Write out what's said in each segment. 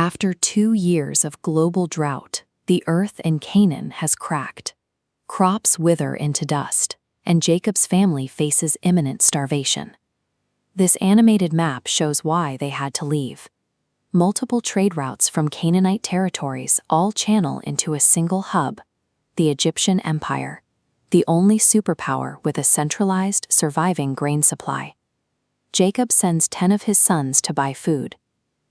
After 2 years of global drought, the earth in Canaan has cracked. Crops wither into dust, and Jacob's family faces imminent starvation. This animated map shows why they had to leave. Multiple trade routes from Canaanite territories all channel into a single hub, the Egyptian Empire, the only superpower with a centralized, surviving grain supply. Jacob sends 10 of his sons to buy food,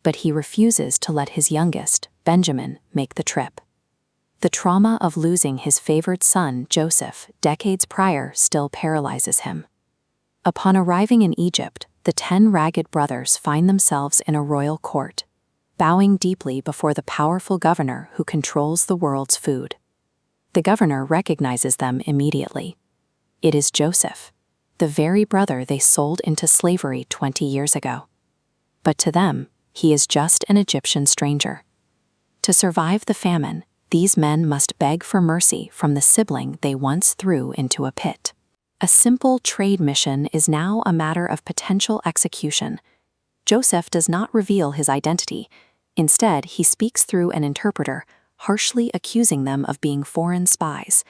but he refuses to let his youngest, Benjamin, make the trip. The trauma of losing his favored son, Joseph, decades prior still paralyzes him. Upon arriving in Egypt, the 10 ragged brothers find themselves in a royal court, bowing deeply before the powerful governor who controls the world's food. The governor recognizes them immediately. It is Joseph, the very brother they sold into slavery 20 years ago. But to them, he is just an Egyptian stranger. To survive the famine, these men must beg for mercy from the sibling they once threw into a pit. A simple trade mission is now a matter of potential execution. Joseph does not reveal his identity. Instead, he speaks through an interpreter, harshly accusing them of being foreign spies.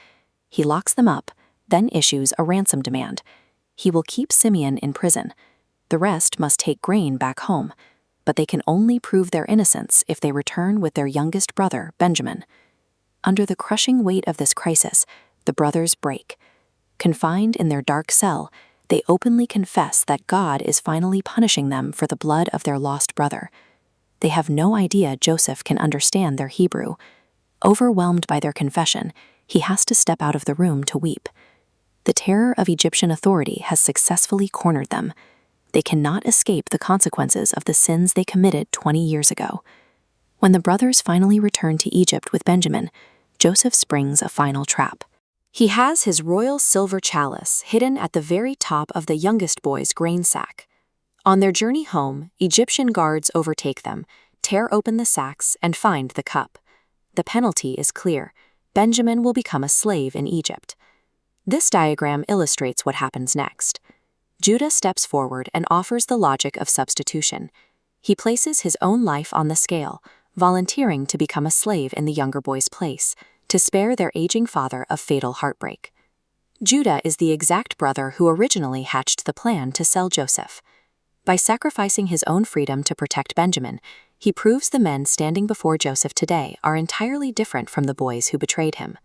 He locks them up, then issues a ransom demand. He will keep Simeon in prison. The rest must take grain back home, but they can only prove their innocence if they return with their youngest brother, Benjamin. Under the crushing weight of this crisis, the brothers break. Confined in their dark cell, they openly confess that God is finally punishing them for the blood of their lost brother. They have no idea Joseph can understand their Hebrew. Overwhelmed by their confession, he has to step out of the room to weep. The terror of Egyptian authority has successfully cornered them. They cannot escape the consequences of the sins they committed 20 years ago. When the brothers finally return to Egypt with Benjamin, Joseph springs a final trap. He has his royal silver chalice hidden at the very top of the youngest boy's grain sack. On their journey home, Egyptian guards overtake them, tear open the sacks, and find the cup. The penalty is clear: Benjamin will become a slave in Egypt. This diagram illustrates what happens next. Judah steps forward and offers the logic of substitution. He places his own life on the scale, volunteering to become a slave in the younger boy's place, to spare their aging father a fatal heartbreak. Judah is the exact brother who originally hatched the plan to sell Joseph. By sacrificing his own freedom to protect Benjamin, he proves the men standing before Joseph today are entirely different from the boys who betrayed him.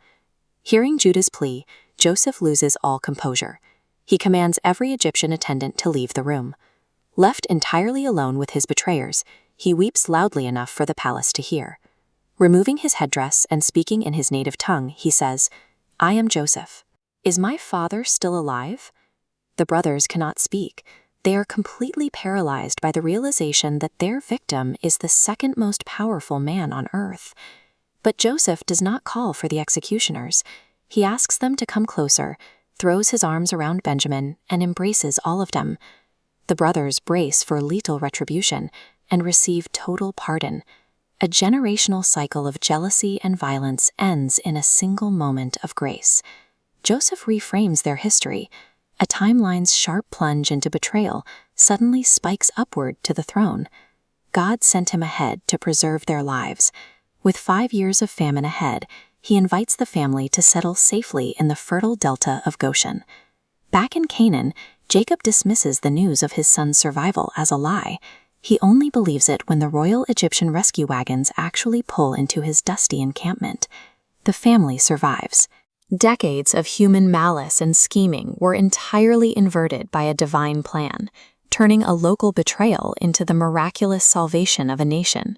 Hearing Judah's plea, Joseph loses all composure. He commands every Egyptian attendant to leave the room. Left entirely alone with his betrayers, he weeps loudly enough for the palace to hear. Removing his headdress and speaking in his native tongue, he says, "I am Joseph. Is my father still alive?" The brothers cannot speak. They are completely paralyzed by the realization that their victim is the second most powerful man on earth. But Joseph does not call for the executioners. He asks them to come closer, throws his arms around Benjamin, and embraces all of them. The brothers brace for lethal retribution and receive total pardon. A generational cycle of jealousy and violence ends in a single moment of grace. Joseph reframes their history. A timeline's sharp plunge into betrayal suddenly spikes upward to the throne. God sent him ahead to preserve their lives. With 5 years of famine ahead, he invites the family to settle safely in the fertile delta of Goshen. Back in Canaan, Jacob dismisses the news of his son's survival as a lie. He only believes it when the royal Egyptian rescue wagons actually pull into his dusty encampment. The family survives. Decades of human malice and scheming were entirely inverted by a divine plan, turning a local betrayal into the miraculous salvation of a nation.